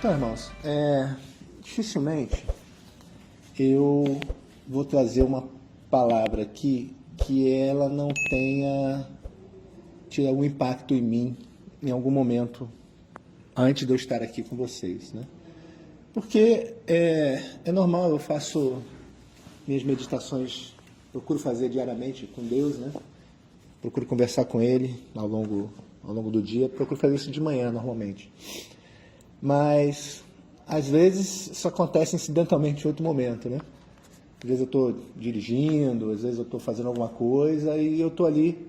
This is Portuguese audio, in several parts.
Então, irmãos, dificilmente eu vou trazer uma palavra aqui que ela não tenha tido algum impacto em mim em algum momento antes de eu estar aqui com vocês, né? Porque é normal, eu faço minhas meditações, procuro fazer diariamente com Deus, né? Procuro conversar com Ele ao longo do dia, procuro fazer isso de manhã normalmente. Mas, às vezes, isso acontece incidentalmente em outro momento, né? Às vezes eu estou dirigindo, às vezes eu estou fazendo alguma coisa e eu estou ali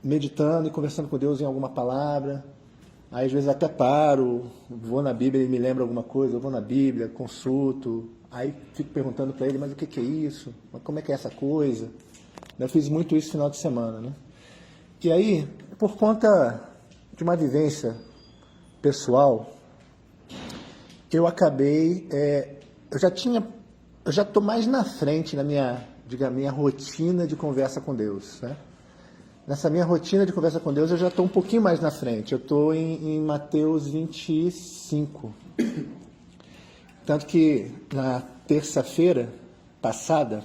meditando e conversando com Deus em alguma palavra. Aí, às vezes, até paro, vou na Bíblia e me lembro alguma coisa, eu vou na Bíblia, consulto, aí fico perguntando para ele, mas o que é isso? Mas como é que é essa coisa? Eu fiz muito isso no final de semana, né? E aí, por conta de uma vivência pessoal, eu acabei, eu já estou mais na frente na minha rotina de conversa com Deus, né? Nessa minha rotina de conversa com Deus, eu já estou um pouquinho mais na frente. Eu estou em Mateus 25. Tanto que na terça-feira passada,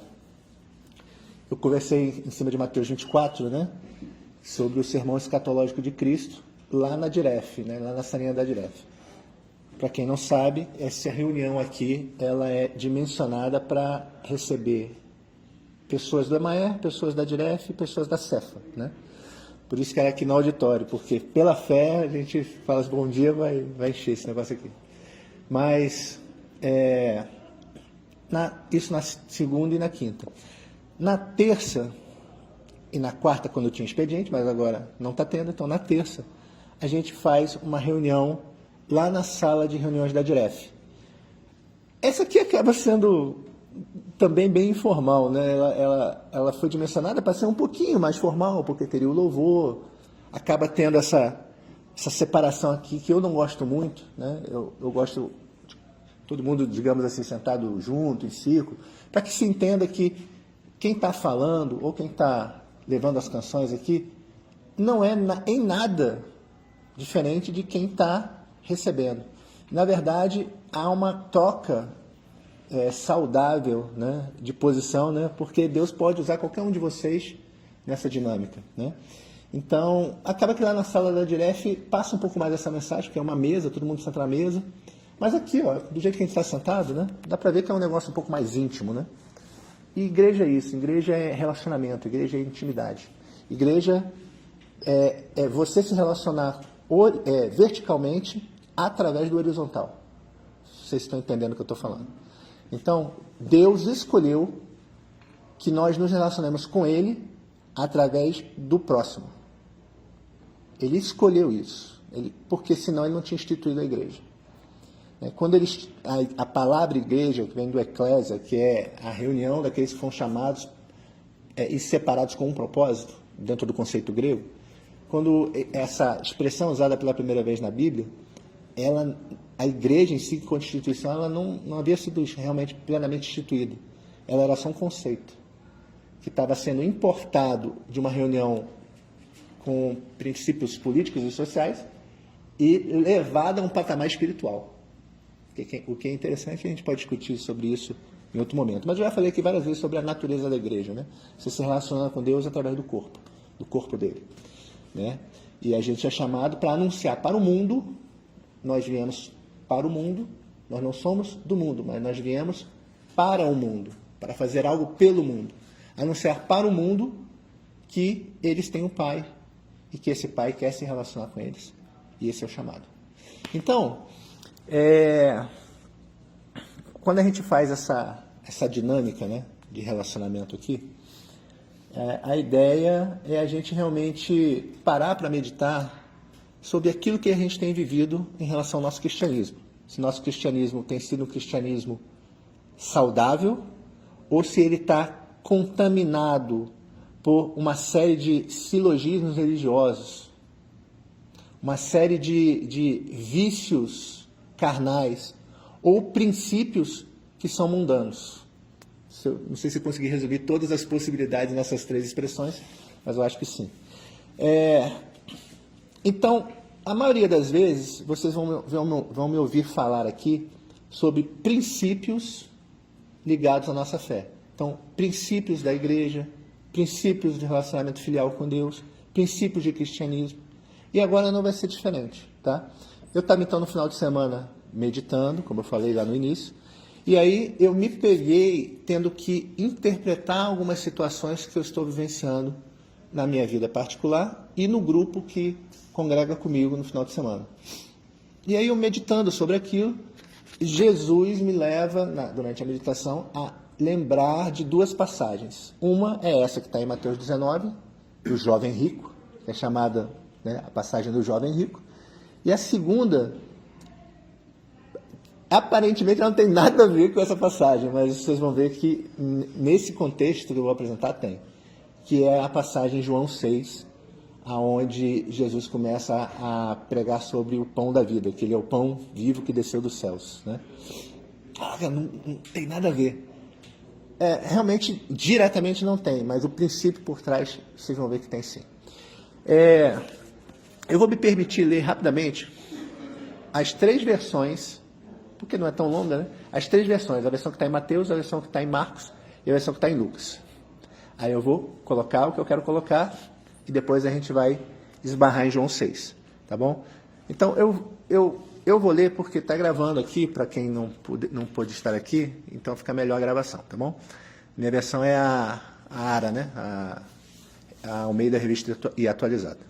eu conversei em cima de Mateus 24, né? Sobre o sermão escatológico de Cristo, lá na Diref, né? Lá na salinha da Diref. Para quem não sabe, essa reunião aqui, ela é dimensionada para receber pessoas do EMAER, pessoas da Diref e pessoas da Cefa, né? Por isso que era aqui no auditório, porque pela fé a gente fala assim, bom dia, vai encher esse negócio aqui. Mas, isso na segunda e na quinta. Na terça e na quarta, quando eu tinha expediente, mas agora não está tendo, então na terça a gente faz uma reunião lá na sala de reuniões da Diref. Essa aqui acaba sendo também bem informal, né? Ela foi dimensionada para ser um pouquinho mais formal, porque teria o louvor, acaba tendo essa separação aqui que eu não gosto muito, né? Eu gosto de todo mundo, digamos assim, sentado junto, em círculo, para que se entenda que quem está falando ou quem está levando as canções aqui não é em nada diferente de quem está recebendo. Na verdade, há uma troca saudável, né, de posição, né, porque Deus pode usar qualquer um de vocês nessa dinâmica, né? Então, acaba que lá na sala da Diref passa um pouco mais essa mensagem, porque é uma mesa, todo mundo senta na mesa, mas aqui, ó, do jeito que a gente está sentado, né, dá para ver que é um negócio um pouco mais íntimo, né? E igreja é isso, igreja é relacionamento, igreja é intimidade. Igreja é você se relacionar verticalmente através do horizontal. Vocês estão entendendo o que eu estou falando. Então, Deus escolheu que nós nos relacionemos com Ele através do próximo. Ele escolheu isso, porque senão Ele não tinha instituído a igreja. Quando a palavra igreja, que vem do eclésia, que é a reunião daqueles que foram chamados e separados com um propósito, dentro do conceito grego, quando essa expressão é usada pela primeira vez na Bíblia, a igreja em si, constituição, ela não havia sido realmente plenamente instituída. Ela era só um conceito que estava sendo importado de uma reunião com princípios políticos e sociais e levado a um patamar espiritual. O que é interessante, a gente pode discutir sobre isso em outro momento. Mas eu já falei aqui várias vezes sobre a natureza da igreja, né? Você se relaciona com Deus através do corpo dele, né? E a gente é chamado para anunciar para o mundo. Nós viemos para o mundo, nós não somos do mundo, mas nós viemos para o mundo, para fazer algo pelo mundo. Anunciar para o mundo que eles têm um pai e que esse pai quer se relacionar com eles. E esse é o chamado. Então, quando a gente faz essa dinâmica, né, de relacionamento aqui, a ideia é a gente realmente parar para meditar sobre aquilo que a gente tem vivido em relação ao nosso cristianismo. Se nosso cristianismo tem sido um cristianismo saudável ou se ele está contaminado por uma série de silogismos religiosos, uma série de vícios carnais ou princípios que são mundanos. Não sei se eu consegui resumir todas as possibilidades nessas três expressões, mas eu acho que sim. Então, A maioria das vezes, vocês vão me ouvir falar aqui sobre princípios ligados à nossa fé. Então, princípios da igreja, princípios de relacionamento filial com Deus, princípios de cristianismo. E agora não vai ser diferente, tá? Eu estava então no final de semana meditando, como eu falei lá no início, e aí eu me peguei tendo que interpretar algumas situações que eu estou vivenciando na minha vida particular e no grupo que congrega comigo no final de semana. E aí eu meditando sobre aquilo, Jesus me leva, durante a meditação, a lembrar de duas passagens. Uma é essa que está em Mateus 19, do jovem rico, que é chamada, né, a passagem do jovem rico. E a segunda, aparentemente não tem nada a ver com essa passagem, mas vocês vão ver que nesse contexto que eu vou apresentar tem, que é a passagem João 6, aonde Jesus começa a pregar sobre o pão da vida, que ele é o pão vivo que desceu dos céus, né? Não tem nada a ver. Realmente, diretamente não tem, mas o princípio por trás, vocês vão ver que tem sim. Eu vou me permitir ler rapidamente as três versões, porque não é tão longa, né? As três versões, a versão que está em Mateus, a versão que está em Marcos e a versão que está em Lucas. Aí eu vou colocar o que eu quero colocar e depois a gente vai esbarrar em João 6, tá bom? Então, eu vou ler porque está gravando aqui, para quem não pôde estar aqui, então fica melhor a gravação, tá bom? Minha versão é a ARA, né? A Almeida Revista e Atualizada.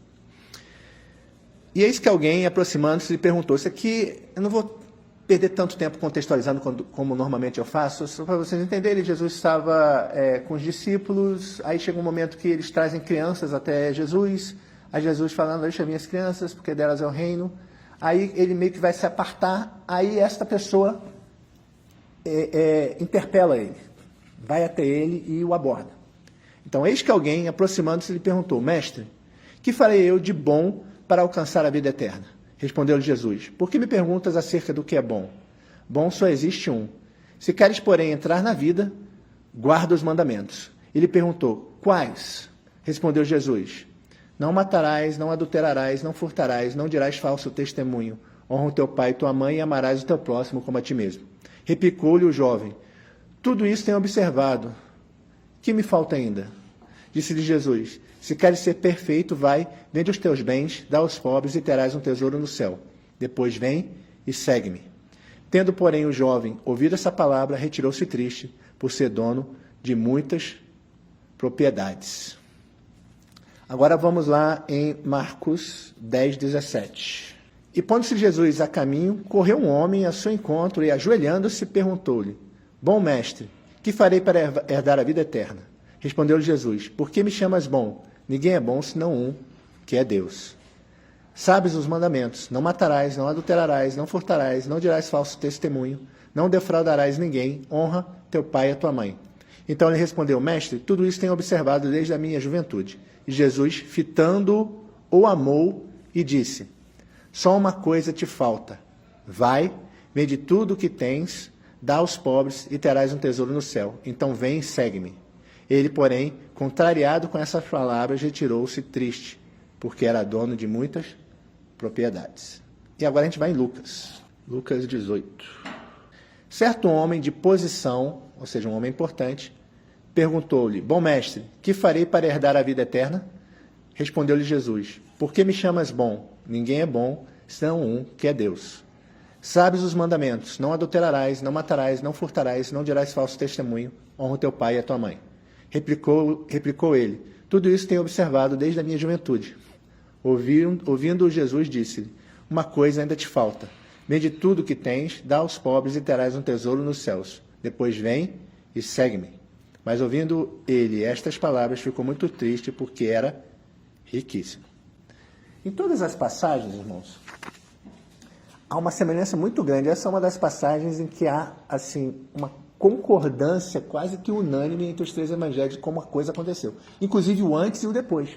E eis que alguém, aproximando-se, lhe perguntou, isso aqui, eu não vou perder tanto tempo contextualizando como normalmente eu faço, só para vocês entenderem, Jesus estava com os discípulos, aí chega um momento que eles trazem crianças até Jesus, aí Jesus falando, deixa minhas crianças, porque delas é o reino, aí ele meio que vai se apartar, aí esta pessoa interpela ele, vai até ele e o aborda. Então, eis que alguém, aproximando-se, lhe perguntou, mestre, que farei eu de bom para alcançar a vida eterna? Respondeu-lhe Jesus, por que me perguntas acerca do que é bom? Bom só existe um. Se queres, porém, entrar na vida, guarda os mandamentos. Ele perguntou, quais? Respondeu Jesus, não matarás, não adulterarás, não furtarás, não dirás falso testemunho, honra o teu pai e tua mãe e amarás o teu próximo como a ti mesmo. Replicou-lhe o jovem, tudo isso tenho observado. Que me falta ainda? Disse-lhe Jesus, se queres ser perfeito, vai, vende os teus bens, dá aos pobres e terás um tesouro no céu. Depois vem e segue-me. Tendo, porém, o jovem ouvido essa palavra, retirou-se triste, por ser dono de muitas propriedades. Agora vamos lá em Marcos 10, 17. E pondo-se Jesus a caminho, correu um homem a seu encontro e, ajoelhando-se, perguntou-lhe, bom mestre, que farei para herdar a vida eterna? Respondeu-lhe Jesus, por que me chamas bom? Ninguém é bom senão um, que é Deus. Sabes os mandamentos, não matarás, não adulterarás, não furtarás, não dirás falso testemunho, não defraudarás ninguém, honra teu pai e a tua mãe. Então ele respondeu, mestre, tudo isso tenho observado desde a minha juventude. E Jesus, fitando-o, o amou e disse, só uma coisa te falta, vai, vende tudo o que tens, dá aos pobres e terás um tesouro no céu. Então vem e segue-me. Ele, porém, contrariado com essas palavras, retirou-se triste, porque era dono de muitas propriedades. E agora a gente vai em Lucas. Lucas 18. Certo homem de posição, ou seja, um homem importante, perguntou-lhe, bom mestre, que farei para herdar a vida eterna? Respondeu-lhe Jesus, por que me chamas bom? Ninguém é bom, senão um, que é Deus. Sabes os mandamentos, não adulterarás, não matarás, não furtarás, não dirás falso testemunho, honra o teu pai e a tua mãe. Replicou ele, tudo isso tenho observado desde a minha juventude. Ouvindo Jesus, disse-lhe, uma coisa ainda te falta, vende tudo o que tens, dá aos pobres e terás um tesouro nos céus. Depois vem e segue-me. Mas ouvindo ele estas palavras, ficou muito triste, porque era riquíssimo. Em todas as passagens, irmãos, há uma semelhança muito grande. Essa é uma das passagens em que há, assim, uma concordância quase que unânime entre os três evangelhos de como a coisa aconteceu. Inclusive o antes e o depois.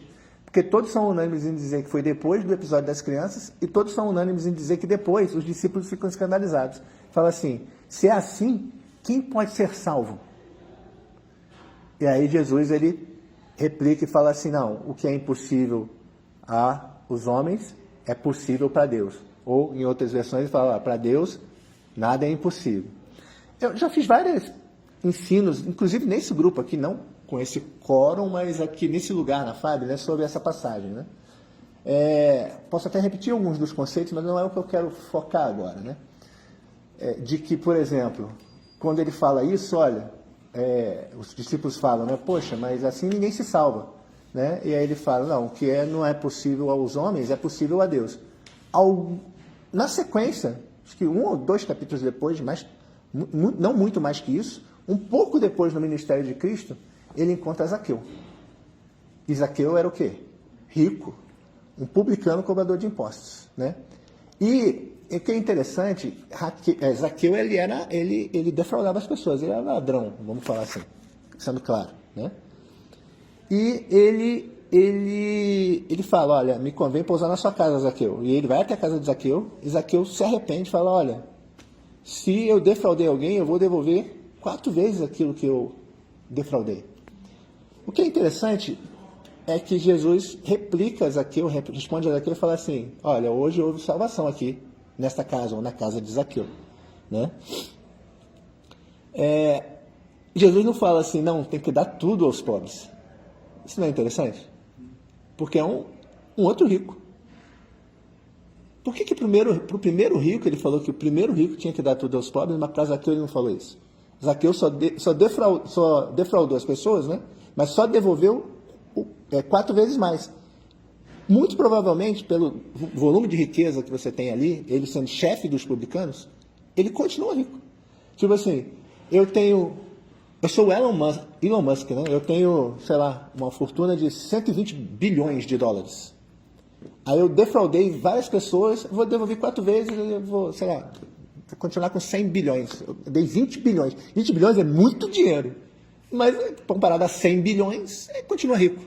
Porque todos são unânimes em dizer que foi depois do episódio das crianças e todos são unânimes em dizer que depois os discípulos ficam escandalizados. Fala assim, se é assim, quem pode ser salvo? E aí Jesus, ele replica e fala assim, não, o que é impossível a os homens é possível para Deus. Ou, em outras versões, ele fala, para Deus, nada é impossível. Eu já fiz vários ensinos, inclusive nesse grupo aqui, não com esse quórum, mas aqui nesse lugar na FAB, né, sobre essa passagem. Né? Posso até repetir alguns dos conceitos, mas não é o que eu quero focar agora. Né? De que, por exemplo, quando ele fala isso, olha, os discípulos falam, né, poxa, mas assim ninguém se salva. Né? E aí ele fala, não, o que não é possível aos homens é possível a Deus. Na sequência, acho que 1 ou 2 capítulos depois, mas não muito mais que isso, um pouco depois no ministério de Cristo, ele encontra Zaqueu. E Zaqueu era o quê? Rico, um publicano cobrador de impostos. Né? E o que é interessante, Zaqueu ele defraudava as pessoas, ele era ladrão, vamos falar assim, sendo claro. Né? E ele fala, olha, me convém pousar na sua casa, Zaqueu. E ele vai até a casa de Zaqueu, e Zaqueu se arrepende e fala, olha, se eu defraudei alguém, eu vou devolver 4 vezes aquilo que eu defraudei. O que é interessante é que Jesus replica a Zaqueu, responde a Zaqueu e fala assim, olha, hoje houve salvação aqui, nesta casa, ou na casa de Zaqueu. Né? Jesus não fala assim, não, tem que dar tudo aos pobres. Isso não é interessante? Porque é um outro rico. Por que para o primeiro rico ele falou que o primeiro rico tinha que dar tudo aos pobres, mas para Zaqueu ele não falou isso? Zaqueu só defraudou as pessoas, né? Mas só devolveu 4 vezes mais. Muito provavelmente, pelo volume de riqueza que você tem ali, ele sendo chefe dos publicanos, ele continua rico. Tipo assim, eu sou o Elon Musk, né? Eu tenho, sei lá, uma fortuna de 120 bilhões de dólares. Aí eu defraudei várias pessoas, vou devolver 4 vezes, eu vou, sei lá, vou continuar com 100 bilhões. Eu dei 20 bilhões. 20 bilhões é muito dinheiro. Mas, comparado a 100 bilhões, continua rico.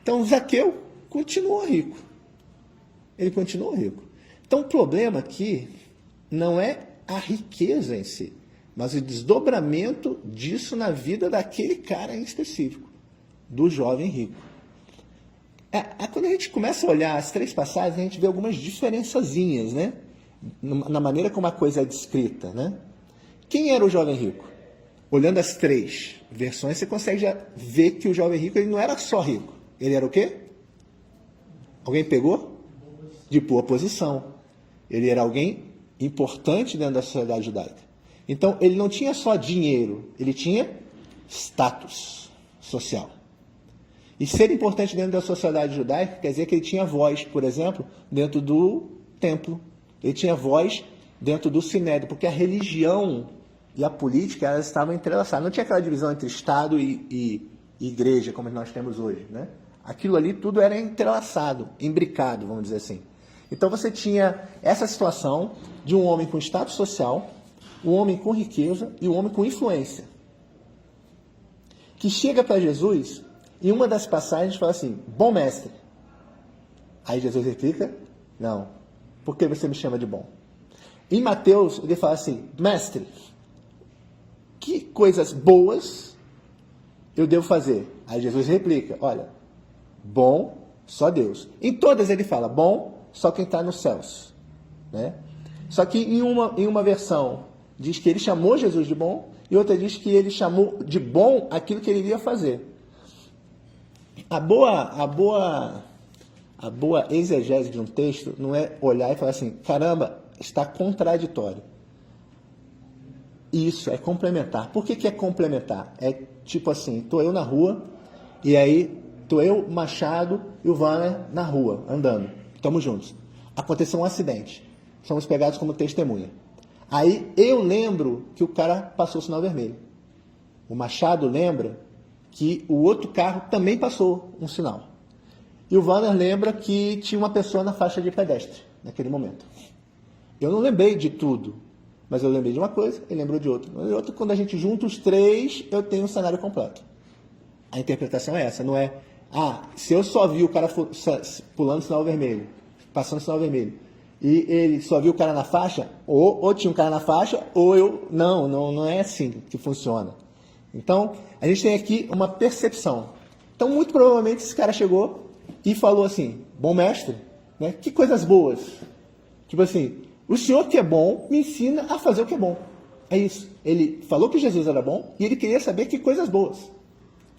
Então, Zaqueu continuou rico. Ele continuou rico. Então, o problema aqui não é a riqueza em si, mas o desdobramento disso na vida daquele cara em específico, do jovem rico. Quando a gente começa a olhar as 3 passagens, a gente vê algumas diferençazinhas, né? Na maneira como a coisa é descrita. Né? Quem era o jovem rico? Olhando as 3 versões, você consegue já ver que o jovem rico ele não era só rico. Ele era o quê? Alguém pegou? De boa posição. Ele era alguém importante dentro da sociedade judaica. Então, ele não tinha só dinheiro, ele tinha status social. E ser importante dentro da sociedade judaica quer dizer que ele tinha voz, por exemplo, dentro do templo. Ele tinha voz dentro do sinédrio, porque a religião e a política elas estavam entrelaçadas. Não tinha aquela divisão entre Estado e igreja, como nós temos hoje. Né? Aquilo ali tudo era entrelaçado, imbricado, vamos dizer assim. Então você tinha essa situação de um homem com status social, um homem com riqueza e um homem com influência, que chega para Jesus e uma das passagens fala assim, bom mestre. Aí Jesus replica, não, por que você me chama de bom? Em Mateus ele fala assim, mestre, que coisas boas eu devo fazer? Aí Jesus replica, olha, bom só Deus. Em todas ele fala, bom só quem está nos céus. Né? Só que em uma versão diz que ele chamou Jesus de bom, e outra diz que ele chamou de bom aquilo que ele iria fazer. A boa exegese de um texto não é olhar e falar assim, caramba, está contraditório. Isso, é complementar. Por que é complementar? É tipo assim, estou eu na rua, e aí estou eu, Machado e o Vanner na rua, andando. Estamos juntos. Aconteceu um acidente. Somos pegados como testemunha. Aí eu lembro que o cara passou o sinal vermelho. O Machado lembra que o outro carro também passou um sinal. E o Vanner lembra que tinha uma pessoa na faixa de pedestre naquele momento. Eu não lembrei de tudo, mas eu lembrei de uma coisa e lembrou de outra. Quando a gente junta os 3, eu tenho um cenário completo. A interpretação é essa, não é... se eu só vi o cara pulando o sinal vermelho, passando o sinal vermelho, e ele só viu o cara na faixa, ou tinha um cara na faixa, ou eu... Não é assim que funciona. Então, a gente tem aqui uma percepção. Então, muito provavelmente, esse cara chegou e falou assim, bom mestre, Né? Que coisas boas? Tipo assim, o Senhor que é bom me ensina a fazer o que é bom. É isso. Ele falou que Jesus era bom e ele queria saber que coisas boas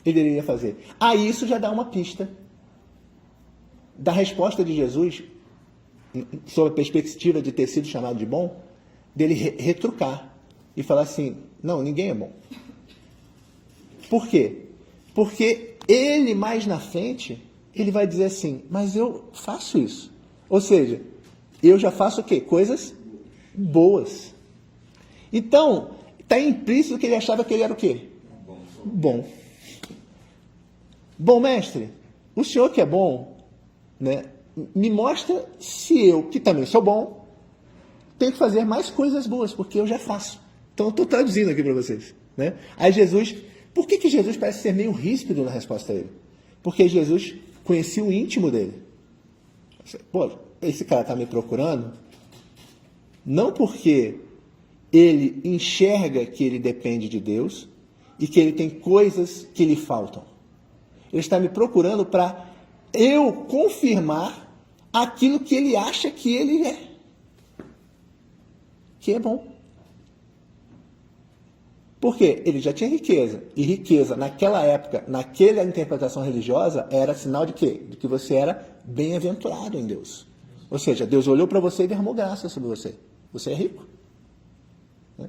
ele iria fazer. Aí isso já dá uma pista da resposta de Jesus, sob a perspectiva de ter sido chamado de bom, dele retrucar e falar assim, não, ninguém é bom. Por quê? Porque ele mais na frente, ele vai dizer assim, mas eu faço isso. Ou seja, eu já faço o quê? Coisas boas. Então, está implícito que ele achava que ele era o quê? Bom. Bom, mestre, o senhor que é bom, né, me mostra se eu, que também sou bom, tenho que fazer mais coisas boas, porque eu já faço. Então, eu estou traduzindo aqui para vocês. Né? Aí Jesus, por que Jesus parece ser meio ríspido na resposta a ele? Porque Jesus conhecia o íntimo dele. Pô, esse cara está me procurando, não porque ele enxerga que ele depende de Deus e que ele tem coisas que lhe faltam. Ele está me procurando para eu confirmar aquilo que ele acha que ele é. Que é bom. Por quê? Ele já tinha riqueza. E riqueza, naquela época, naquela interpretação religiosa, era sinal de quê? De que você era bem-aventurado em Deus. Ou seja, Deus olhou para você e derramou graça sobre você. Você é rico.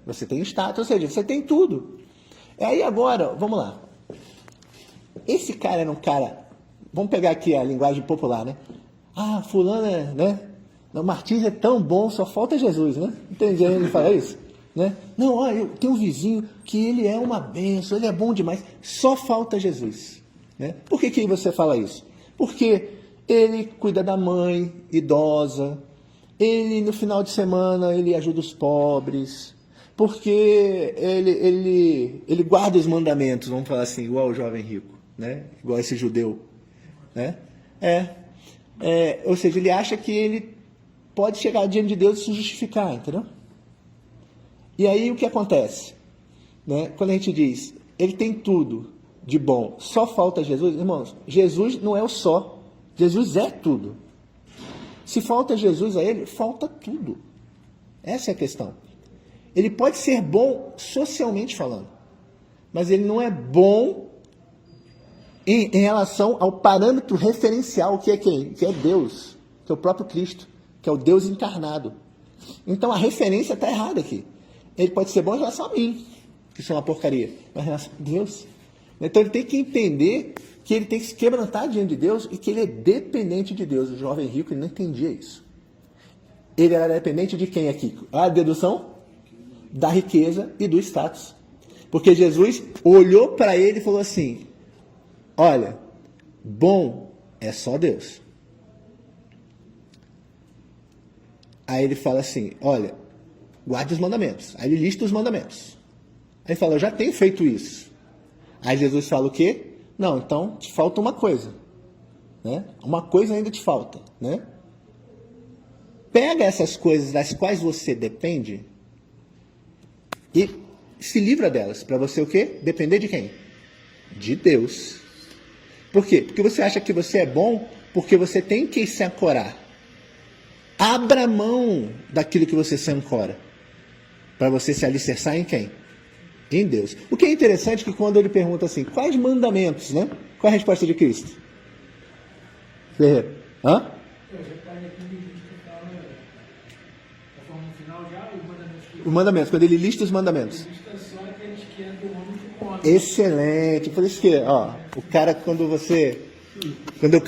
Você tem status, ou seja, você tem tudo. E aí agora, vamos lá. Esse cara era um cara, vamos pegar aqui a linguagem popular, né? Ah, fulano é, né? O Martins é tão bom, só falta Jesus, né? Entende? Ele fala isso, né? Não, olha, eu tenho um vizinho que ele é uma bênção, ele é bom demais, só falta Jesus. Né? Por que você fala isso? Porque ele cuida da mãe idosa, ele no final de semana ele ajuda os pobres, porque ele guarda os mandamentos, vamos falar assim, igual o jovem rico, né? Igual esse judeu. Né? Ou seja, ele acha que ele pode chegar diante de Deus e se justificar, entendeu? E aí o que acontece? Né? Quando a gente diz, ele tem tudo de bom, só falta Jesus, irmãos, Jesus não é o só, Jesus é tudo. Se falta Jesus a ele, falta tudo. Essa é a questão. Ele pode ser bom socialmente falando, mas ele não é bom em relação ao parâmetro referencial que é quem? Que é Deus, que é o próprio Cristo, que é o Deus encarnado. Então a referência está errada aqui. Ele pode ser bom em relação a mim, que sou uma porcaria, mas em relação a Deus. Então ele tem que entender que ele tem que se quebrantar diante de Deus e que ele é dependente de Deus. O jovem rico ele não entendia isso. Ele era dependente de quem aqui? A dedução da riqueza e do status. Porque Jesus olhou para ele e falou assim, olha, bom é só Deus. Aí ele fala assim, olha, guarde os mandamentos. Aí ele lista os mandamentos. Aí ele fala, eu já tenho feito isso. Aí Jesus fala o quê? Não, então te falta uma coisa. Né? Uma coisa ainda te falta. Né? Pega essas coisas das quais você depende e se livra delas. Para você o quê? Depender de quem? De Deus. Por quê? Porque você acha que você é bom porque você tem que se ancorar. Abra mão daquilo que você se ancora. Para você se alicerçar em quem? Em Deus. O que é interessante é que quando ele pergunta assim, quais mandamentos, né? Qual é a resposta de Cristo? Ferreira. Hã? Os mandamentos, quando ele lista os mandamentos. Excelente. Por isso que, ó, o cara, quando eu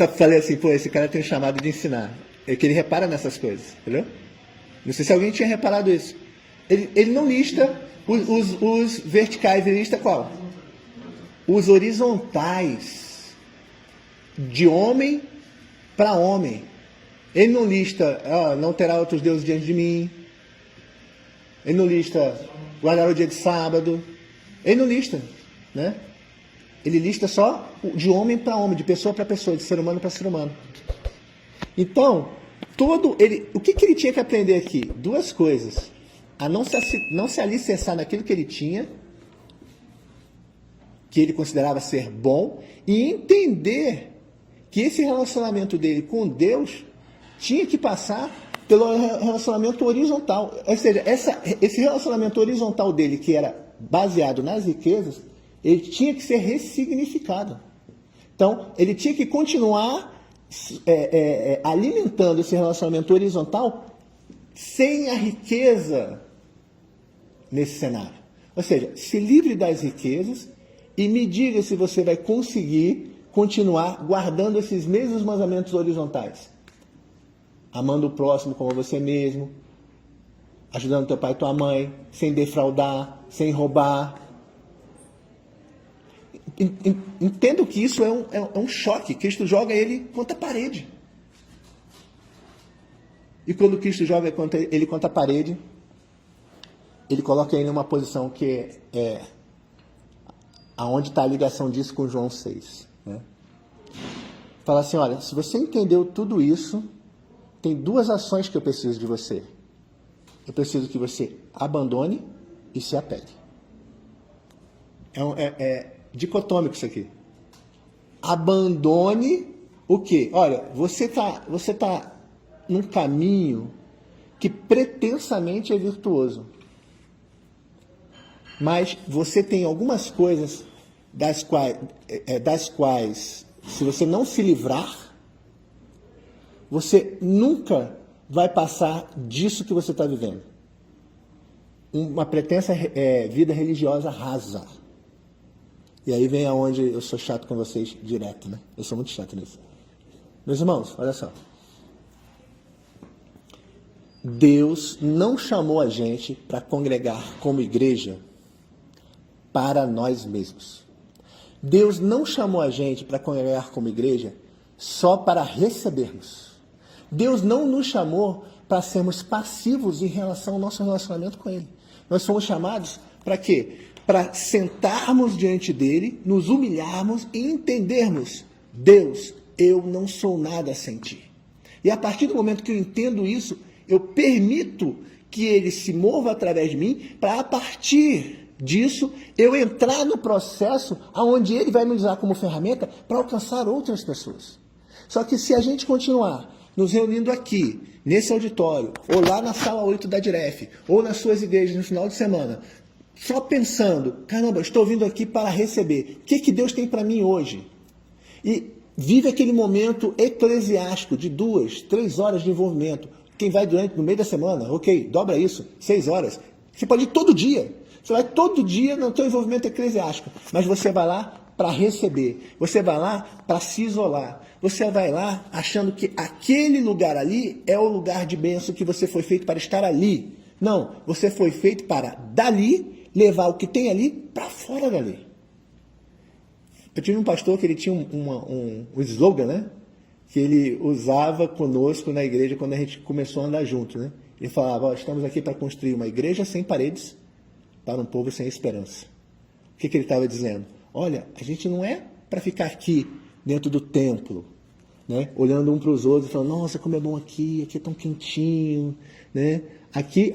falei assim, pô, esse cara tem um chamado de ensinar. É que ele repara nessas coisas, entendeu? Não sei se alguém tinha reparado isso. Ele não lista os verticais, ele lista qual? Os horizontais. De homem para homem. Ele não lista, não terá outros deuses diante de mim. Ele não lista guardar o dia de sábado. Ele não lista, né? Ele lista só de homem para homem, de pessoa para pessoa, de ser humano para ser humano. Então, o que ele tinha que aprender aqui? Duas coisas. A não se alicerçar naquilo que ele tinha, que ele considerava ser bom, e entender que esse relacionamento dele com Deus tinha que passar pelo relacionamento horizontal. Ou seja, esse relacionamento horizontal dele, que era baseado nas riquezas, ele tinha que ser ressignificado. Então, ele tinha que continuar alimentando esse relacionamento horizontal sem a riqueza nesse cenário. Ou seja, se livre das riquezas e me diga se você vai conseguir continuar guardando esses mesmos mandamentos horizontais. Amando o próximo como você mesmo, ajudando teu pai e tua mãe, sem defraudar, sem roubar. Entendo que isso é um choque. Cristo joga ele contra a parede. E quando Cristo joga ele contra a parede, ele coloca ele numa posição que é aonde está a ligação disso com João 6. Né? Fala assim, olha, se você entendeu tudo isso, tem duas ações que eu preciso de você. Eu preciso que você abandone e se apegue. É dicotômico isso aqui. Abandone o quê? Olha, você tá num caminho que pretensamente é virtuoso. Mas você tem algumas coisas das quais, se você não se livrar, você nunca vai passar disso que você está vivendo. Uma pretensa vida religiosa rasa. E aí vem aonde eu sou chato com vocês direto, né? Eu sou muito chato nisso. Meus irmãos, olha só. Deus não chamou a gente para congregar como igreja para nós mesmos. Deus não chamou a gente para congregar como igreja só para recebermos. Deus não nos chamou para sermos passivos em relação ao nosso relacionamento com Ele. Nós somos chamados para quê? Para sentarmos diante dEle, nos humilharmos e entendermos: Deus, eu não sou nada sem Ti. E a partir do momento que eu entendo isso, eu permito que Ele se mova através de mim, para a partir disso eu entrar no processo onde Ele vai me usar como ferramenta para alcançar outras pessoas. Só que se a gente continuar nos reunindo aqui, nesse auditório, ou lá na sala 8 da Diref, ou nas suas igrejas no final de semana, só pensando, caramba, estou vindo aqui para receber, o que Deus tem para mim hoje? E vive aquele momento eclesiástico de 2, 3 horas de envolvimento. Quem vai no meio da semana, ok, dobra isso, 6 horas. Você pode ir todo dia. Você vai todo dia no teu envolvimento eclesiástico, mas você vai lá para receber. Você vai lá para se isolar. Você vai lá achando que aquele lugar ali é o lugar de bênção, que você foi feito para estar ali. Não, você foi feito para dali levar o que tem ali para fora dali. Eu tive um pastor que ele tinha um slogan, né? Que ele usava conosco na igreja quando a gente começou a andar junto, né? Ele falava, estamos aqui para construir uma igreja sem paredes para um povo sem esperança. O que ele estava dizendo? Olha, a gente não é para ficar aqui dentro do templo, né? Olhando um para os outros e falando, nossa, como é bom aqui é tão quentinho, né? Aqui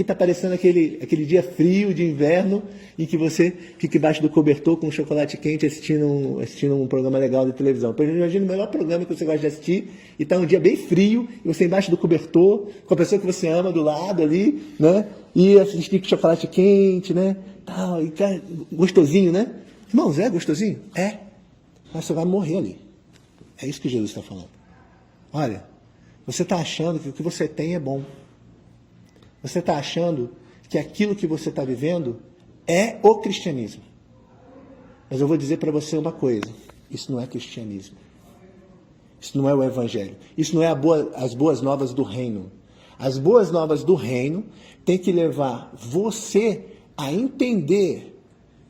está parecendo aquele dia frio de inverno em que você fica embaixo do cobertor com um chocolate quente assistindo um programa legal de televisão. Imagina o melhor programa que você gosta de assistir e está um dia bem frio e você embaixo do cobertor com a pessoa que você ama do lado ali, né? E assistir com chocolate quente, né? Tal, e cara, gostosinho, né? Irmãos, é gostosinho? É. Mas você vai morrer ali. É isso que Jesus está falando. Olha, você está achando que o que você tem é bom. Você está achando que aquilo que você está vivendo é o cristianismo. Mas eu vou dizer para você uma coisa. Isso não é cristianismo. Isso não é o evangelho. Isso não é as boas novas do reino. As boas novas do reino têm que levar você a entender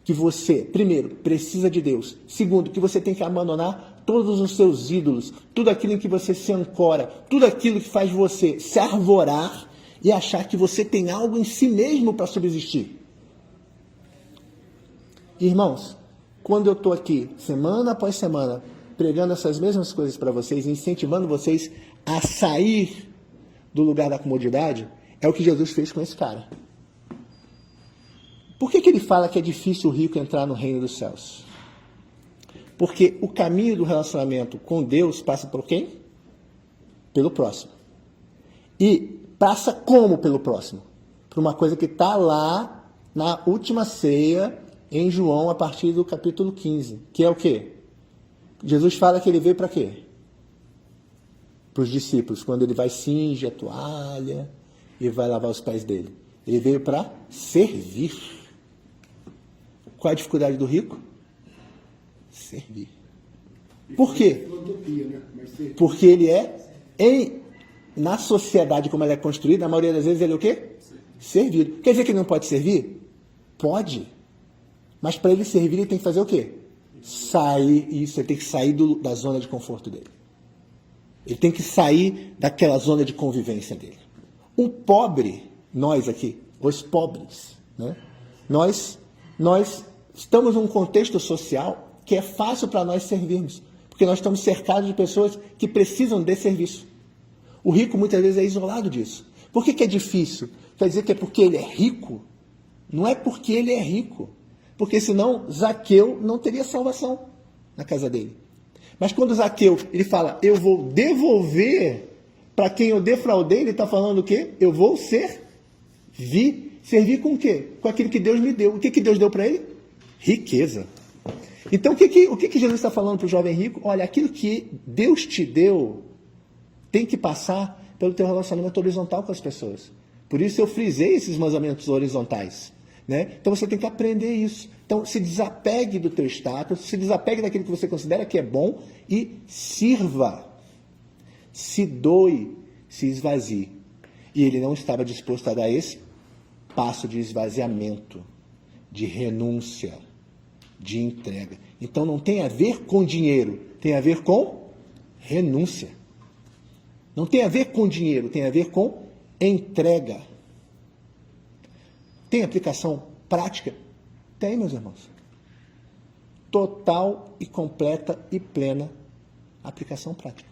que você, primeiro, precisa de Deus. Segundo, que você tem que abandonar todos os seus ídolos, tudo aquilo em que você se ancora, tudo aquilo que faz você se arvorar e achar que você tem algo em si mesmo para subsistir. Irmãos, quando eu estou aqui, semana após semana, pregando essas mesmas coisas para vocês, incentivando vocês a sair do lugar da comodidade, é o que Jesus fez com esse cara. Por que ele fala que é difícil o rico entrar no reino dos céus? Porque o caminho do relacionamento com Deus passa por quem? Pelo próximo. E passa como pelo próximo? Por uma coisa que está lá na última ceia, em João, a partir do capítulo 15, que é o quê? Jesus fala que ele veio para quê? Para os discípulos, quando ele vai cinge a toalha e vai lavar os pés dele. Ele veio para servir. Qual é a dificuldade do rico? Servir. Por quê? Porque ele na sociedade como ela é construída, a maioria das vezes ele é o quê? Servido. Quer dizer que ele não pode servir? Pode. Mas para ele servir, ele tem que fazer o quê? Ele tem que sair da zona de conforto dele. Ele tem que sair daquela zona de convivência dele. O pobre, nós aqui, os pobres, né? Nós estamos num contexto social que é fácil para nós servirmos, porque nós estamos cercados de pessoas que precisam de serviço. O rico muitas vezes é isolado disso. Por que é difícil? Quer dizer que é porque ele é rico? Não é porque ele é rico. Porque senão Zaqueu não teria salvação na casa dele. Mas quando Zaqueu ele fala, eu vou devolver para quem eu defraudei, ele está falando o quê? Eu vou servir. Servir com o quê? Com aquilo que Deus me deu. O que Deus deu para ele? Riqueza. Então o que Jesus está falando para o jovem rico? Olha, aquilo que Deus te deu tem que passar pelo teu relacionamento horizontal com as pessoas. Por isso eu frisei esses mandamentos horizontais. Né? Então você tem que aprender isso. Então se desapegue do teu status, se desapegue daquilo que você considera que é bom e sirva. Se doe, se esvazie. E ele não estava disposto a dar esse passo de esvaziamento, de renúncia, de entrega. Então não tem a ver com dinheiro, tem a ver com renúncia. Não tem a ver com dinheiro, tem a ver com entrega. Tem aplicação prática? Tem, meus irmãos. Total e completa e plena aplicação prática.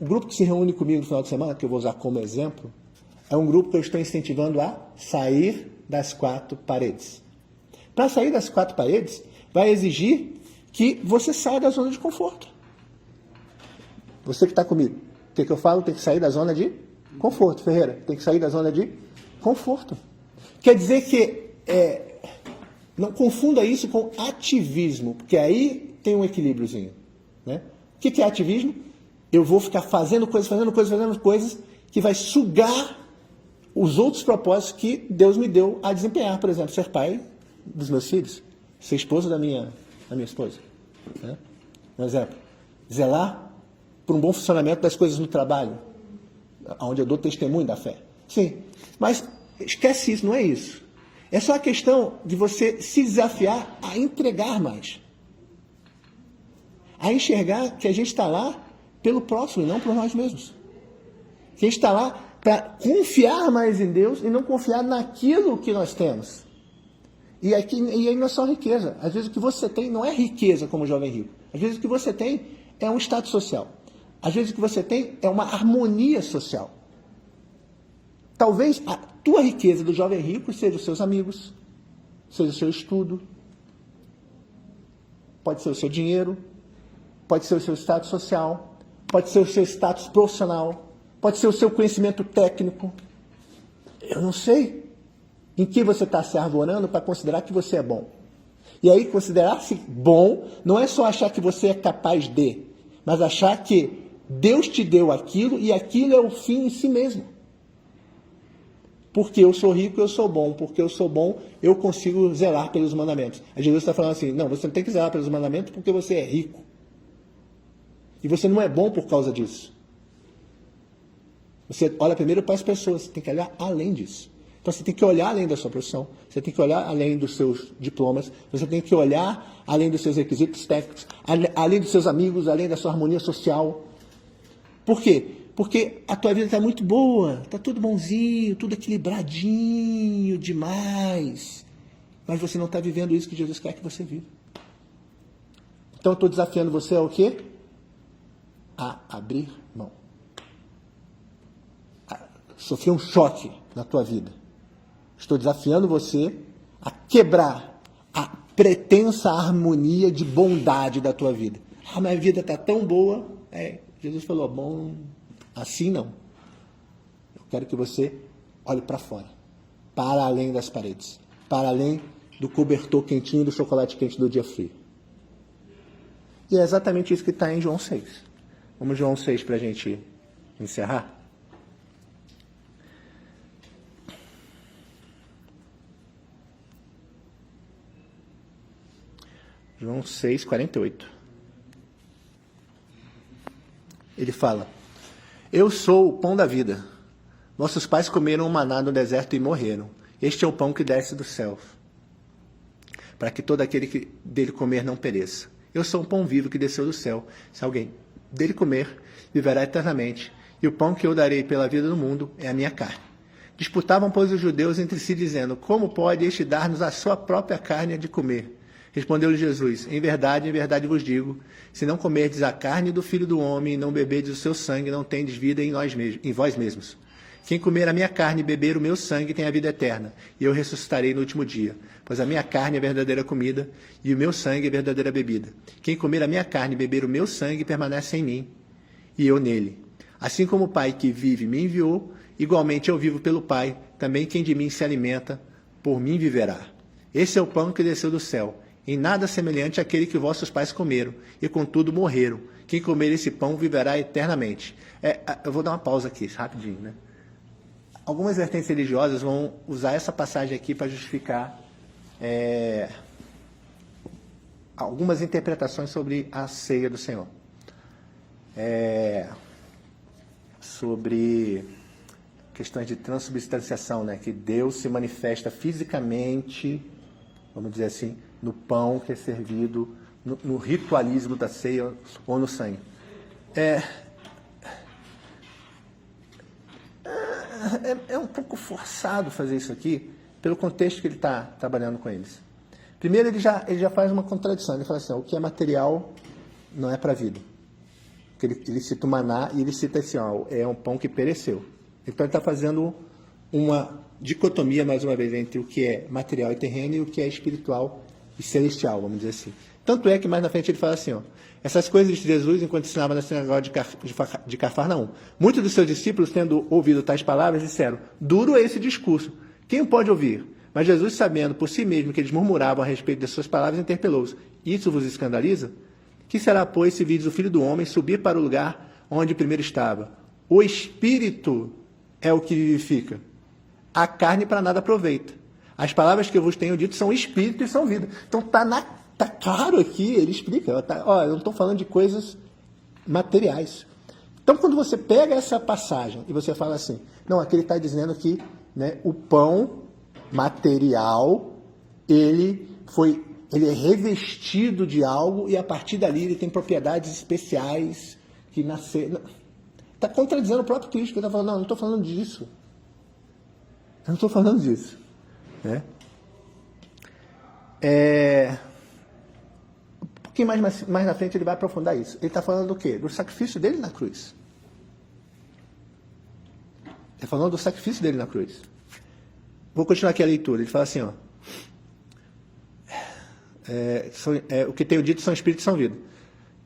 O grupo que se reúne comigo no final de semana, que eu vou usar como exemplo, é um grupo que eu estou incentivando a sair das 4 paredes. Para sair das 4 paredes, vai exigir que você saia da zona de conforto. Você que está comigo, o que eu falo? Tem que sair da zona de conforto, Ferreira. Tem que sair da zona de conforto. Quer dizer que não confunda isso com ativismo, porque aí tem um equilíbriozinho. Né? O que é ativismo? Eu vou ficar fazendo coisas que vai sugar os outros propósitos que Deus me deu a desempenhar. Por exemplo, ser pai dos meus filhos, ser esposo da minha esposa. Né? Um exemplo, zelar por um bom funcionamento das coisas no trabalho, onde eu dou testemunho da fé. Sim, mas esquece isso, não é isso. É só a questão de você se desafiar a entregar mais. A enxergar que a gente está lá pelo próximo e não por nós mesmos. Que a gente está lá para confiar mais em Deus e não confiar naquilo que nós temos. E aí não é só riqueza. Às vezes o que você tem não é riqueza como jovem rico. Às vezes o que você tem é um status social. Às vezes o que você tem é uma harmonia social. Talvez a tua riqueza do jovem rico seja os seus amigos, seja o seu estudo, pode ser o seu dinheiro, pode ser o seu status social, pode ser o seu status profissional, pode ser o seu conhecimento técnico. Eu não sei em que você está se arvorando para considerar que você é bom. E aí considerar-se bom não é só achar que você é capaz de, mas achar que Deus te deu aquilo e aquilo é o fim em si mesmo. Porque eu sou rico, eu sou bom. Porque eu sou bom, eu consigo zelar pelos mandamentos. Aí Jesus está falando assim, não, você não tem que zelar pelos mandamentos porque você é rico. E você não é bom por causa disso. Você olha primeiro para as pessoas, você tem que olhar além disso. Então você tem que olhar além da sua profissão, você tem que olhar além dos seus diplomas, você tem que olhar além dos seus requisitos técnicos, além dos seus amigos, além da sua harmonia social. Por quê? Porque a tua vida está muito boa, está tudo bonzinho, tudo equilibradinho demais. Mas você não está vivendo isso que Jesus quer que você viva. Então eu estou desafiando você a o quê? A abrir mão. A sofrer um choque na tua vida. Estou desafiando você a quebrar a pretensa harmonia de bondade da tua vida. Ah, minha vida está tão boa. Jesus falou, bom, Assim não. Eu quero que você olhe para fora, para além das paredes, para além do cobertor quentinho do chocolate quente do dia frio. E é exatamente isso que está em João 6. Vamos João 6 para a gente encerrar? João 6, 48. Ele fala: eu sou o pão da vida. Nossos pais comeram o maná no deserto e morreram. Este é o pão que desce do céu, para que todo aquele que dele comer não pereça. Eu sou um pão vivo que desceu do céu. Se alguém dele comer, viverá eternamente. E o pão que eu darei pela vida do mundo é a minha carne. Disputavam, pois, os judeus entre si, dizendo: como pode este dar-nos a sua própria carne de comer? Respondeu-lhe Jesus: em verdade vos digo, se não comerdes a carne do Filho do Homem e não beberdes o seu sangue, não tendes vida em vós mesmos. Quem comer a minha carne e beber o meu sangue tem a vida eterna, e eu ressuscitarei no último dia. Pois a minha carne é verdadeira comida, e o meu sangue é verdadeira bebida. Quem comer a minha carne e beber o meu sangue permanece em mim, e eu nele. Assim como o Pai que vive me enviou, igualmente eu vivo pelo Pai, também quem de mim se alimenta, por mim viverá. Esse é o pão que desceu do céu, em nada semelhante àquele que vossos pais comeram, e contudo morreram. Quem comer esse pão viverá eternamente. Eu vou dar uma pausa aqui, rapidinho, né? Algumas vertentes religiosas vão usar essa passagem aqui para justificar algumas interpretações sobre a ceia do Senhor. Sobre questões de transubstanciação, né? Que Deus se manifesta fisicamente, vamos dizer assim, no pão que é servido, no ritualismo da ceia ou no sangue. É um pouco forçado fazer isso aqui, pelo contexto que ele está trabalhando com eles. Primeiro, ele já faz uma contradição. Ele fala assim: o que é material não é para a vida. Ele cita o maná e ele cita assim: é um pão que pereceu. Então, ele está fazendo uma dicotomia, mais uma vez, entre o que é material e terreno e o que é espiritual e celestial, vamos dizer assim. Tanto é que mais na frente ele fala assim: essas coisas de Jesus, enquanto ensinava na sinagoga de Cafarnaum. Muitos dos seus discípulos, tendo ouvido tais palavras, disseram: duro é esse discurso, quem o pode ouvir? Mas Jesus, sabendo por si mesmo que eles murmuravam a respeito das suas palavras, interpelou-os: isso vos escandaliza? Que será, pois, se vides o Filho do Homem subir para o lugar onde primeiro estava? O Espírito é o que vivifica. A carne para nada aproveita. As palavras que eu vos tenho dito são Espírito e são vida. Então tá claro aqui, ele explica. Eu não estou falando de coisas materiais. Então, quando você pega essa passagem e você fala assim: não, aqui ele está dizendo que, né, o pão material, ele é revestido de algo e a partir dali ele tem propriedades especiais que nasceram. Está contradizendo o próprio Cristo, que ele está falando: não estou falando disso. Eu não estou falando disso. Né? Um pouquinho mais na frente ele vai aprofundar isso. Ele está falando do quê? Do sacrifício dele na cruz. Ele está falando do sacrifício dele na cruz. Vou continuar aqui a leitura. Ele fala assim: o que tenho dito são espírito e são vida.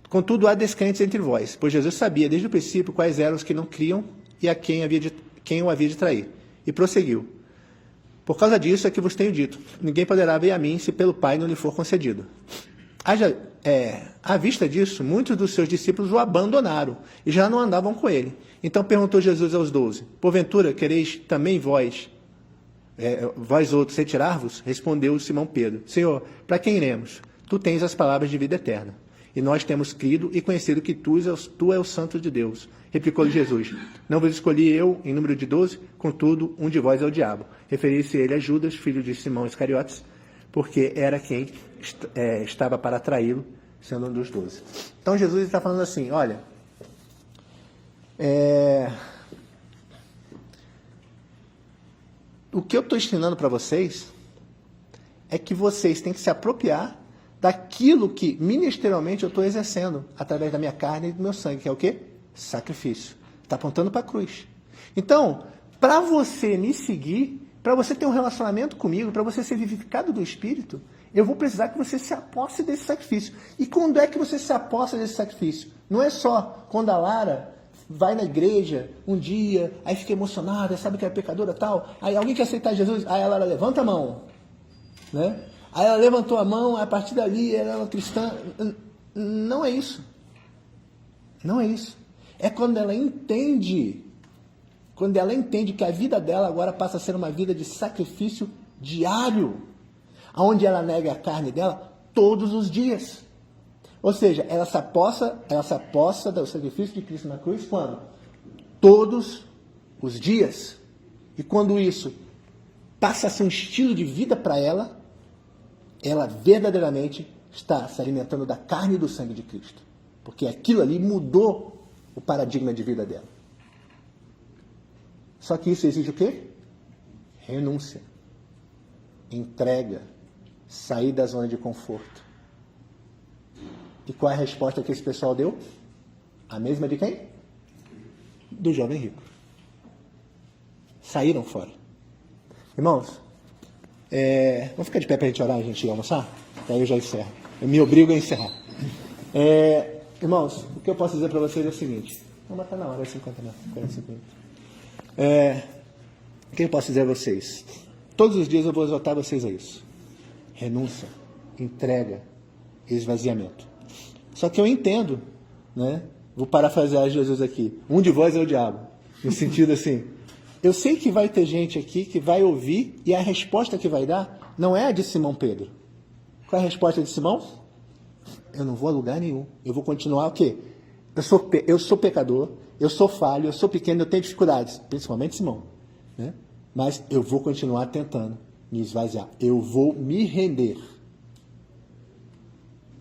Contudo, há descrentes entre vós, pois Jesus sabia desde o princípio quais eram os que não criam e a quem o havia de trair. E prosseguiu: por causa disso é que vos tenho dito: ninguém poderá vir a mim se pelo Pai não lhe for concedido. À vista disso, muitos dos seus discípulos o abandonaram e já não andavam com ele. Então perguntou Jesus aos 12: porventura quereis também vós outros retirar-vos? Respondeu Simão Pedro: Senhor, para quem iremos? Tu tens as palavras de vida eterna. E nós temos crido e conhecido que tu és o Santo de Deus. Replicou-lhe Jesus: não vos escolhi eu em número de 12, contudo, um de vós é o diabo. Referia-se ele a Judas, filho de Simão Iscariotes, porque era quem estava para traí-lo, sendo um dos 12. Então Jesus está falando assim: olha, o que eu estou ensinando para vocês é que vocês têm que se apropriar daquilo que ministerialmente eu estou exercendo através da minha carne e do meu sangue, que é o quê? Sacrifício. Está apontando para a cruz. Então, para você me seguir, para você ter um relacionamento comigo, para você ser vivificado do Espírito, eu vou precisar que você se aposse desse sacrifício. E quando é que você se aposta desse sacrifício? Não é só quando a Lara vai na igreja um dia, aí fica emocionada, sabe que é pecadora tal, aí alguém quer aceitar Jesus, aí ela levanta a mão, né? Aí ela levantou a mão, a partir dali ela é uma cristã. Não é isso. Não é isso. É quando ela entende que a vida dela agora passa a ser uma vida de sacrifício diário, onde ela nega a carne dela todos os dias. Ou seja, ela se aposta do sacrifício de Cristo na cruz quando? Todos os dias. E quando isso passa a ser um estilo de vida para ela, ela verdadeiramente está se alimentando da carne e do sangue de Cristo. Porque aquilo ali mudou o paradigma de vida dela. Só que isso exige o quê? Renúncia. Entrega. Sair da zona de conforto. E qual é a resposta que esse pessoal deu? A mesma de quem? Do jovem rico. Saíram fora. Irmãos, vamos ficar de pé para a gente orar e a gente ir almoçar? Daí eu já encerro. Eu me obrigo a encerrar. Irmãos, o que eu posso dizer para vocês é o seguinte. Vamos matar na hora, 50 minutos, 45 minutos. O que eu posso dizer a vocês? Todos os dias eu vou exortar vocês a isso. Renúncia, entrega, esvaziamento. Só que eu entendo, né? Vou parafrasear Jesus aqui. Um de vós é o diabo. No sentido assim, eu sei que vai ter gente aqui que vai ouvir e a resposta que vai dar não é a de Simão Pedro. Qual é a resposta de Simão? Eu não vou a lugar nenhum. Eu vou continuar o quê? Eu sou pecador, eu sou falho, eu sou pequeno, eu tenho dificuldades. Principalmente Simão. Né? Mas eu vou continuar tentando me esvaziar. Eu vou me render.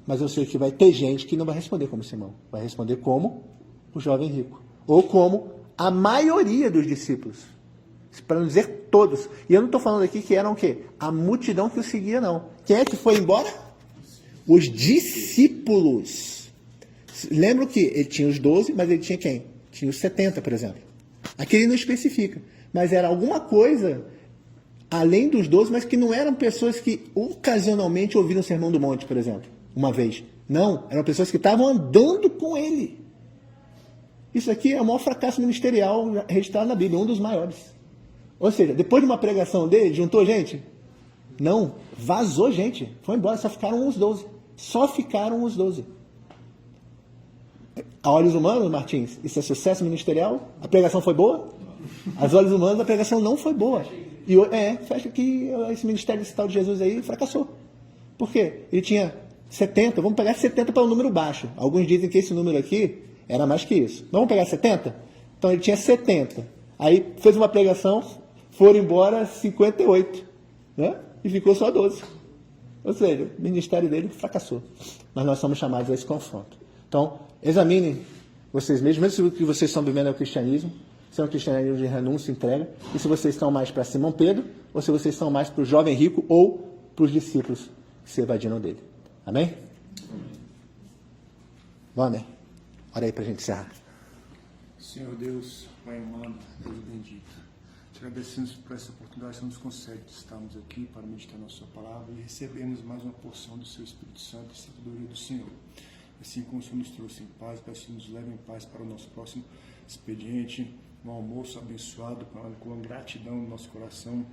Mas eu sei que vai ter gente que não vai responder como Simão. Vai responder como o jovem rico. Ou como a maioria dos discípulos. Para não dizer todos. E eu não estou falando aqui que eram o quê? A multidão que o seguia, não. Quem é que foi embora? Os discípulos. Lembra que ele tinha os 12, mas ele tinha quem? Tinha os 70, por exemplo. Aqui ele não especifica. Mas era alguma coisa além dos 12, mas que não eram pessoas que ocasionalmente ouviram o Sermão do Monte, por exemplo. Uma vez. Não, eram pessoas que estavam andando com ele. Isso aqui é o maior fracasso ministerial registrado na Bíblia, um dos maiores. Ou seja, depois de uma pregação dele, juntou gente? Não, vazou gente. Foi embora, só ficaram os 12. Só ficaram os 12. A olhos humanos, Martins, isso é sucesso ministerial? A pregação foi boa? Aos olhos humanos, a pregação não foi boa. E fecha que esse ministério desse tal de Jesus aí fracassou. Por quê? Ele tinha 70, vamos pegar 70 para um número baixo. Alguns dizem que esse número aqui era mais que isso. Vamos pegar 70? Então ele tinha 70. Aí fez uma pregação, foram embora 58. Né? E ficou só 12. Ou seja, o ministério dele fracassou. Mas nós somos chamados a esse confronto. Então, examinem vocês mesmos, mesmo se vocês estão vivendo o cristianismo, se é um cristianismo de renúncia e entrega, e se vocês estão mais para Simão Pedro, ou se vocês estão mais para o jovem rico, ou para os discípulos que se evadiram dele. Amém? Wander, ora aí para a gente encerrar. Senhor Deus, Pai amado, Deus bendito, te agradecemos por essa oportunidade que você nos concede de estarmos aqui para meditar na sua palavra e recebermos mais uma porção do seu Espírito Santo e sabedoria do Senhor. Assim como o Senhor nos trouxe em paz, peço que nos leve em paz para o nosso próximo expediente, um almoço abençoado, com gratidão no nosso coração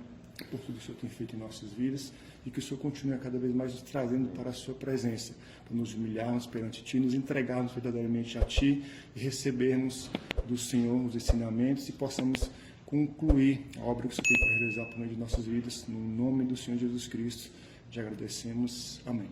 por tudo que o Senhor tem feito em nossas vidas e que o Senhor continue a cada vez mais nos trazendo para a sua presença, para nos humilharmos perante Ti, nos entregarmos verdadeiramente a Ti e recebermos do Senhor os ensinamentos e possamos concluir a obra que o Senhor tem para realizar por meio de nossas vidas. No nome do Senhor Jesus Cristo, te agradecemos. Amém.